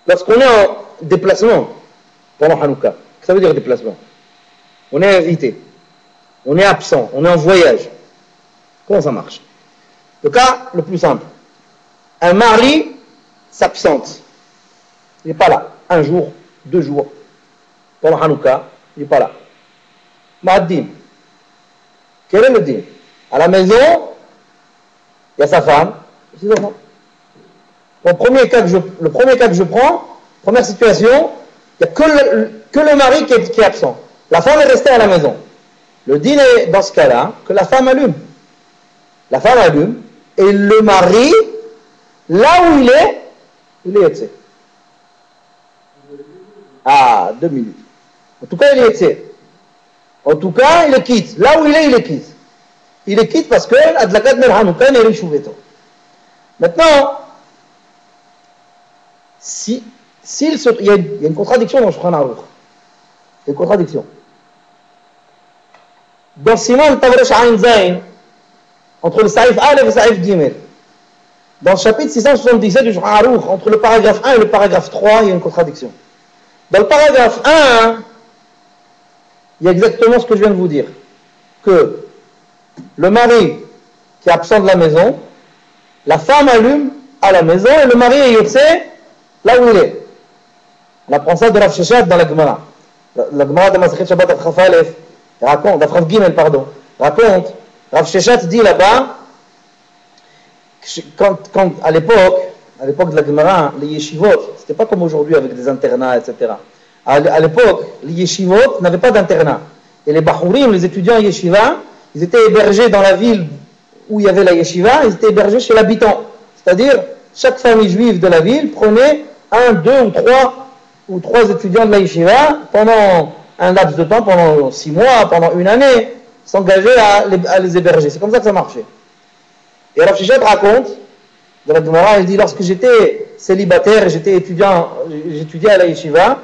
Lorsqu'on est en déplacement pendant Hanouka, qu'est-ce que ça veut dire déplacement? On est invité, on est absent, on est en voyage. Comment ça marche? Le cas le plus simple. Un mari s'absente. Il n'est pas là. Un jour, 2 jours. Pendant Hanouka, il n'est pas là. Ma'ad-din. Quel est le din? À la maison, il y a sa femme et ses enfants. Le premier cas que je prends, première situation, il n'y a que le mari qui est absent. La femme est restée à la maison. Le din est dans ce cas-là que la femme allume. La femme allume et le mari, là où il est yotse. Ah, 2 minutes. En tout cas, il est yotse. En tout cas, il le quitte. Là où il est quitte. Il le quitte parce que Adlakat Ner Hanouka n'est richouveto. Maintenant, il y a une contradiction dans le Shulchan Aruch. Il y a une contradiction. Dans Siman Tavresh Ain Zain, entre le Saïf Aleph et le Saïf Gimel, dans le chapitre 677 du Shulchan Aruch, entre le paragraphe 1 et le paragraphe 3, il y a une contradiction. Dans le paragraphe 1, il y a exactement ce que je viens de vous dire. Que le mari qui est absent de la maison, la femme allume à la maison et le mari est yotse là où il est. On apprend ça de Rav Sheshet dans la Gemara. La Gemara de Masechet Shabbat Rav Alef raconte, Rav Gimel, pardon, raconte, Rav Sheshet dit là-bas, quand à l'époque de la Gemara, les yeshivot, c'était pas comme aujourd'hui avec des internats, etc. À l'époque, les yeshivot n'avaient pas d'internat. Et les bachurim, les étudiants yeshiva, ils étaient hébergés dans la ville où il y avait la yeshiva, ils étaient hébergés chez l'habitant. C'est-à-dire, chaque famille juive de la ville prenait 1, 2 ou 3 étudiants de la yeshiva pendant un laps de temps, pendant 6 mois, pendant une année, s'engageaient à les héberger. C'est comme ça que ça marchait. Et Rav Sheshet raconte, dans la Gemara, il dit, lorsque j'étais célibataire et j'étudiais à la yeshiva,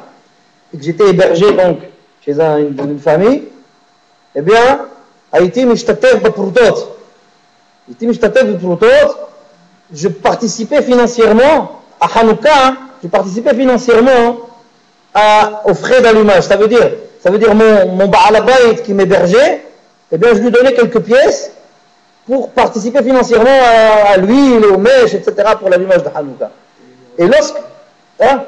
et que j'étais hébergé donc chez une famille, eh bien, Haïti Mishtatef Baprutot. Je participais financièrement à Hanouka, je participais financièrement aux frais d'allumage. Ça veut dire mon Baal Habayit qui m'hébergeait, eh bien, je lui donnais quelques pièces pour participer financièrement à l'huile, aux mèches, etc., pour l'allumage de Hanouka. Et lorsque... Hein?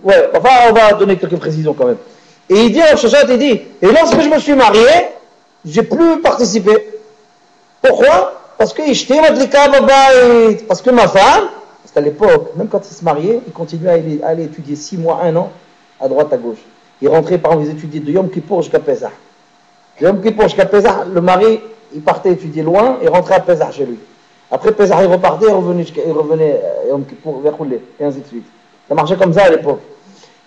Ouais, enfin, on va donner quelques précisions quand même. Et il dit, il dit, et lorsque je me suis marié, j'ai plus participé. Pourquoi? Parce que ma femme, parce qu'à l'époque, même quand il se mariait, il continuait à aller étudier 6 mois, 1 an, à droite, à gauche. Il rentrait par exemple, les étudier de Yom Kippour jusqu'à Pesach. De Yom Kippour jusqu'à Pesach, le mari, il partait étudier loin et rentrait à Pesach chez lui. Après Pesach, il repartait, il revenait à Yom Kippour, vers Khoulé, et ainsi de suite. Ça marchait comme ça à l'époque.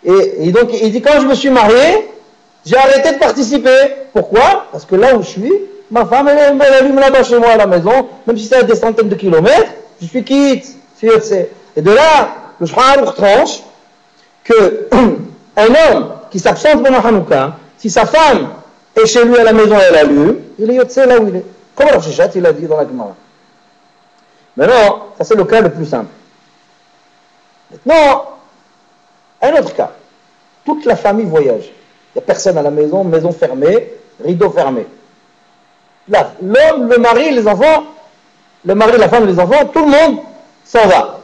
Et donc, il dit, quand je me suis marié, j'ai arrêté de participer. Pourquoi? Parce que là où je suis, ma femme, elle allume là-bas chez moi à la maison, même si c'est à des centaines de kilomètres, je suis quitte. Et de là, le Shulchan Aruch tranche que un homme qui s'absente pendant Hanouka, si sa femme est chez lui à la maison et elle allume, il est yotse là où il est. Comme Rav Sheshet, il a dit dans la Gemara. Maintenant, ça c'est le cas le plus simple. Maintenant, un autre cas. Toute la famille voyage. Il n'y a personne à la maison, maison fermée, rideau fermé. Là, l'homme, le mari, les enfants, le mari, la femme, les enfants, tout le monde s'en va.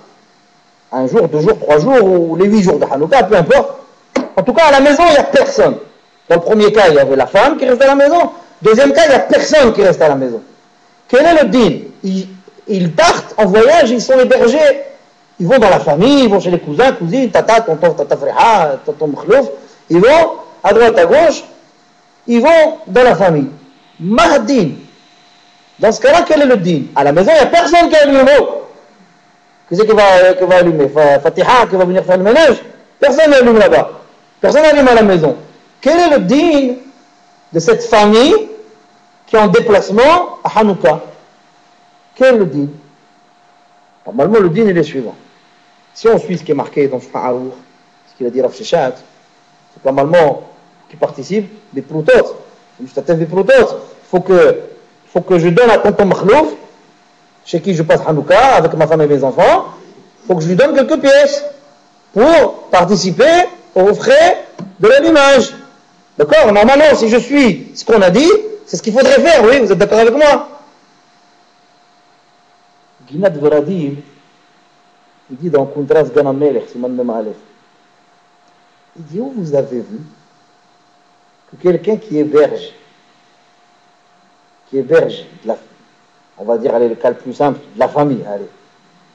1 jour, 2 jours, 3 jours, ou les 8 jours de Hanouka, peu importe. En tout cas, à la maison, il n'y a personne. Dans le premier cas, il y avait la femme qui restait à la maison. Deuxième cas, il n'y a personne qui reste à la maison. Quel est le deal? Ils partent en voyage, ils sont hébergés. Ils vont dans la famille, ils vont chez les cousins, cousines, tata, tonton, tata Freha, tonton Mkhlouf. Ils vont à droite, à gauche. Ils vont dans la famille. Mahdin. Dans ce cas-là, quel est le din? À la maison, il n'y a personne qui allume le mot. Qui c'est qui va allumer? Fatiha, qui va venir faire le ménage? Personne n'allume là-bas. Personne n'allume à la maison. Quel est le din de cette famille qui est en déplacement à Hanouka? Quel est le din? Normalement, le din est le suivant. Si on suit ce qui est marqué dans Shulchan Aruch, ce qu'il a dit Rav Sheshet, c'est que normalement, qui participe des proutot, des proutot, faut que je donne à tonton Makhlouf, chez qui je passe Hanouka, avec ma femme et mes enfants, il faut que je lui donne quelques pièces pour participer aux frais de l'allumage. D'accord? Normalement, si je suis ce qu'on a dit, c'est ce qu'il faudrait faire, oui, vous êtes d'accord avec moi? Ginat Veradim, il dit dans Kundras Ganamelech, Siman Memalef, il dit, où vous avez vu que quelqu'un qui héberge, on va dire, allez, le cas le plus simple, de la famille, allez.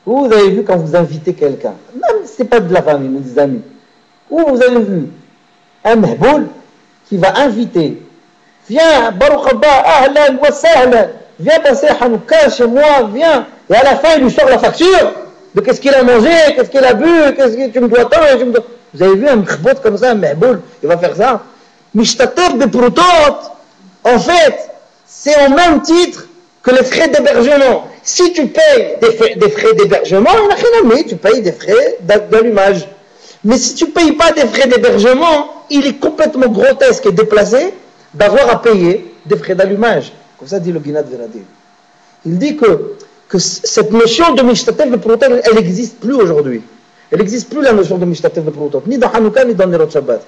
Où vous avez vu quand vous invitez quelqu'un, même si ce n'est pas de la famille, mais des amis, où vous avez vu un mehboul qui va inviter, viens, Baruch Abba, Ahlan wa Sahlan, viens passer Hanouka chez moi, viens, et à la fin il lui sort la facture de qu'est-ce qu'il a mangé, qu'est-ce qu'il a bu, qu'est-ce que tu me dois tant, Vous avez vu un mkhbot comme ça, un mehboul, il va faire ça. Mishtatef de Proutot, en fait, c'est au même titre que les frais d'hébergement. Si tu payes des frais d'hébergement, il n'a rien à mettre, tu payes des frais d'allumage. Mais si tu ne payes pas des frais d'hébergement, il est complètement grotesque et déplacé d'avoir à payer des frais d'allumage. Comme ça dit le Ginat Veradim. Il dit que cette notion de Mishtatef de Proutot, elle n'existe plus aujourd'hui. Elle n'existe plus la notion de Mishtatef de Proutot, ni dans Hanouka, ni dans Nerot Shabbat.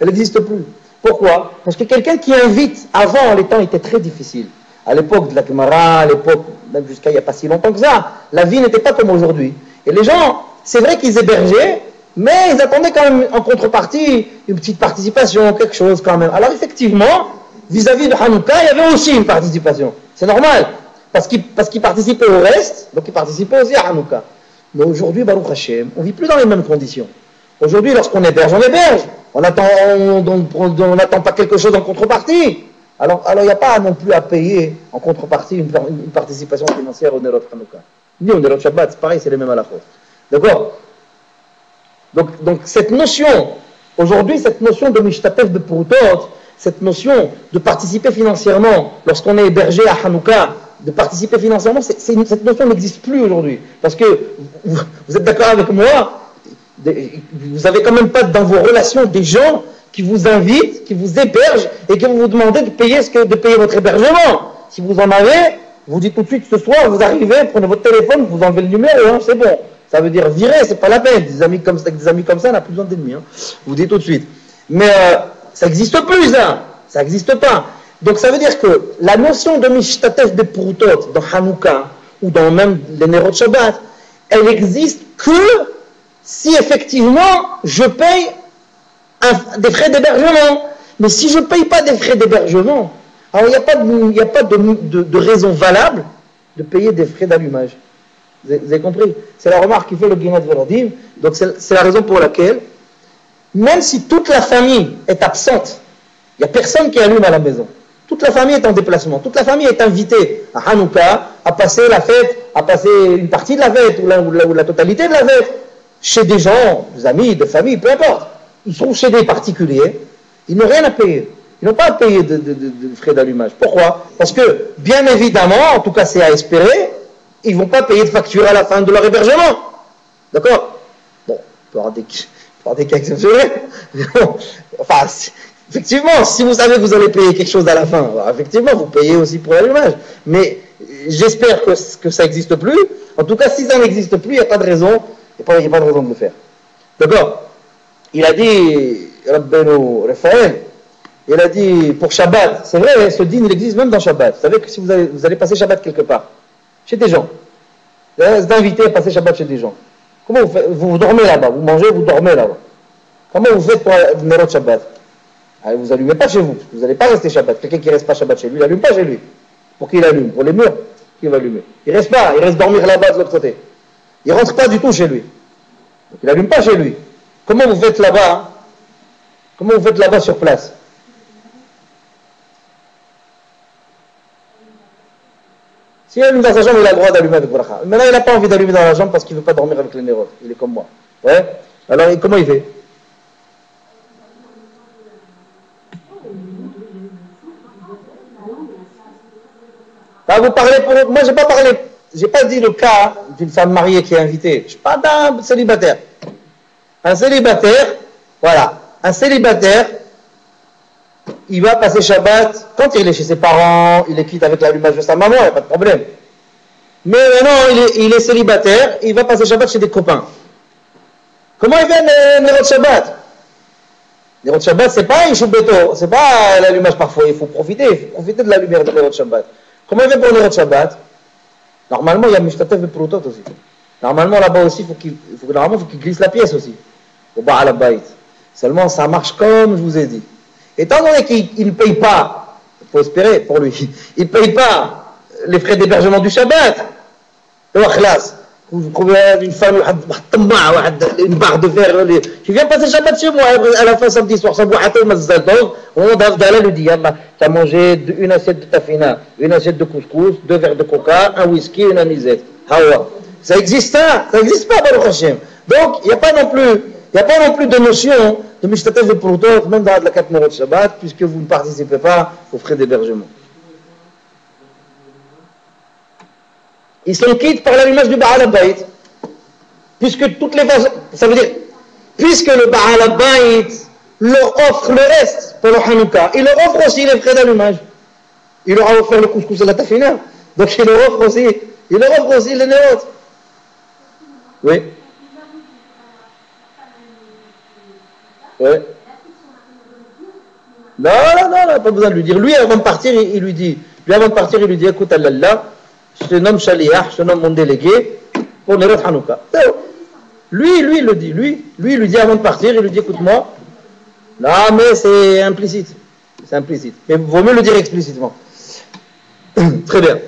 Elle n'existe plus. Pourquoi? Parce que quelqu'un qui invite, avant, les temps étaient très difficiles. À l'époque de la Gemara, à l'époque, même jusqu'à il n'y a pas si longtemps que ça, la vie n'était pas comme aujourd'hui. Et les gens, c'est vrai qu'ils hébergeaient, mais ils attendaient quand même en contrepartie une petite participation, quelque chose quand même. Alors effectivement, vis-à-vis de Hanouka, il y avait aussi une participation. C'est normal, parce qu'ils participaient au reste, donc ils participaient aussi à Hanouka. Mais aujourd'hui, Baruch Hashem, on ne vit plus dans les mêmes conditions. Aujourd'hui, lorsqu'on héberge, on héberge. On n'attend pas quelque chose en contrepartie. Alors il n'y a pas non plus à payer en contrepartie une participation financière au Nerot Hanouka. Ni au Nerot Shabbat, c'est pareil, c'est les mêmes à la fois. D'accord? Donc cette notion, aujourd'hui, cette notion de Mishtatef de Proutot, cette notion de participer financièrement lorsqu'on est hébergé à Hanouka, de participer financièrement, cette notion n'existe plus aujourd'hui. Parce que, vous êtes d'accord avec moi, vous n'avez quand même pas dans vos relations des gens qui vous invitent, qui vous hébergent et qui vous demandent de payer votre hébergement. Si vous en avez, vous dites tout de suite ce soir, vous arrivez, prenez votre téléphone, vous enlevez le numéro, hein, c'est bon. Ça veut dire virer, c'est pas la peine. Des amis comme ça, on n'a plus besoin d'ennemis. Hein. Vous dites tout de suite. Mais ça n'existe plus, ça. Ça n'existe pas. Donc ça veut dire que la notion de Mishtatef de Proutot dans Hanouka ou dans même les Nerot Shabbat, elle n'existe que si effectivement je paye des frais d'hébergement. Mais si je ne paye pas des frais d'hébergement, alors il n'y a pas de raison valable de payer des frais d'allumage. Vous avez compris? C'est la remarque qui fait le Ginat Veradim. Donc c'est la raison pour laquelle, même si toute la famille est absente, il n'y a personne qui allume à la maison. Toute la famille est en déplacement. Toute la famille est invitée à Hanouka à passer la fête, à passer une partie de la fête ou la totalité de la fête chez des gens, des amis, de famille, peu importe. Ils sont chez des particuliers, ils n'ont rien à payer. Ils n'ont pas à payer de frais d'allumage. Pourquoi? Parce que, bien évidemment, en tout cas c'est à espérer, ils ne vont pas payer de facture à la fin de leur hébergement. D'accord? Bon, il peut y avoir des cas exceptionnels. Enfin, effectivement, si vous savez que vous allez payer quelque chose à la fin, alors effectivement, vous payez aussi pour l'allumage. Mais j'espère que ça n'existe plus. En tout cas, si ça n'existe plus, il n'y a pas de raison. Il n'y a pas de raison de le faire. D'accord? Il a dit, Rabbeinu Raphaël, il a dit pour Shabbat, c'est vrai, ce dîner il existe même dans Shabbat. Vous savez que si vous allez passer Shabbat quelque part, chez des gens, vous êtes invité à passer Shabbat chez des gens. Comment vous faites? Vous dormez là-bas, vous mangez, vous dormez là-bas. Comment vous faites pour le Nerot Shabbat? Vous n'allumez pas chez vous, vous n'allez pas rester Shabbat. Quelqu'un qui ne reste pas Shabbat chez lui, il n'allume pas chez lui. Pour qui il allume? Pour les murs, qui va allumer? Il ne reste pas, il reste dormir là-bas de l'autre côté. Il ne rentre pas du tout chez lui. Donc il n'allume pas chez lui. Comment vous faites là-bas? Hein? Comment vous faites là-bas sur place? Si il allume dans sa chambre, il a le droit d'allumer avec bracha. Maintenant, il n'a pas envie d'allumer dans la chambre parce qu'il ne veut pas dormir avec les nérotes. Il est comme moi. Ouais? Alors, comment il fait? Ah, vous parlez pour... Moi, j'ai pas dit le cas d'une femme mariée qui est invitée. Je parle d'un célibataire. Un célibataire, voilà. Un célibataire, il va passer Shabbat, quand il est chez ses parents, il est quitte avec l'allumage de sa maman, il n'y a pas de problème. Mais maintenant, il est célibataire, il va passer Shabbat chez des copains. Comment il fait Nérot Shabbat? Nérot Shabbat, c'est pas un choubéto, c'est pas l'allumage parfois, il faut profiter de la lumière de Nérot Shabbat. Comment il fait pour Nérot Shabbat? Normalement, il y a Mishtatev et Proutot aussi. Normalement, là-bas aussi, il faut qu'il glisse la pièce aussi, au Baal Habayit. Seulement, ça marche comme je vous ai dit. Étant donné qu'il ne paye pas, il faut espérer pour lui, il ne paye pas les frais d'hébergement du Shabbat, vous trouvez une femme, une barre de fer, qui vient passer Shabbat chez moi, à la fin samedi soir, ça boit au mazzal. Donc, on d'Avdallah lui dit, Yallah, tu as mangé une assiette de tafina, une assiette de couscous, 2 verres de coca, un whisky, une anisette. Hawa. Ça existe pas, Baruch Hashem. Donc, il n'y a pas non plus de notion de Mishtatev et Proutot, même dans la 4 numéros de Shabbat, puisque vous ne participez pas aux frais d'hébergement. Ils sont quittes par l'allumage du Baal Habayit. Puisque toutes les façons, ça veut dire, puisque le Baal Habayit leur offre le reste pour le Hanouka, il leur offre aussi les frais d'allumage. Il leur a offert le couscous et la tafina. Donc il leur offre aussi les nérotes. Oui. Oui. Non, pas besoin de lui dire. Lui, avant de partir, il lui dit, écoute, Allah, je te nomme Shaliach, je te nomme mon délégué pour Nerot Hanouka. Lui, il le dit. Lui, il lui dit avant de partir, il lui dit, écoute-moi. Non, mais c'est implicite. Mais il vaut mieux le dire explicitement. Très bien.